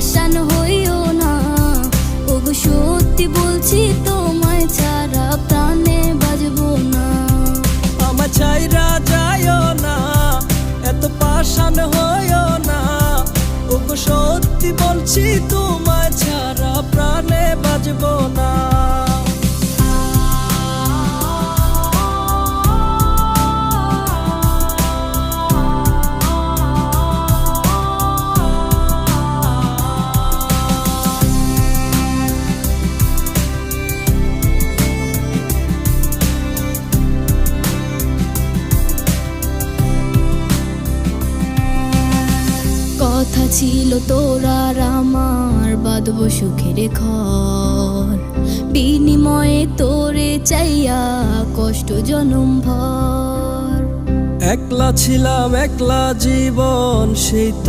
পাষাণ হইও না। ওগো সত্যি বলছি তোমায় ছাড়া প্রাণে বাজবো না। আমায় ছাইরা যাইও না, এত পাষাণ হইও না। ওগো সত্যি বলছি তোমায় ছাড়া প্রাণে বাজবো না। কথা ছিল তোর আর আমার বাঁধবো সুখের ঘর, বিনিময়ে তোরে চাইয়া কষ্ট জনম ভর। একলা ছিলাম একলা জীবন, সেই তো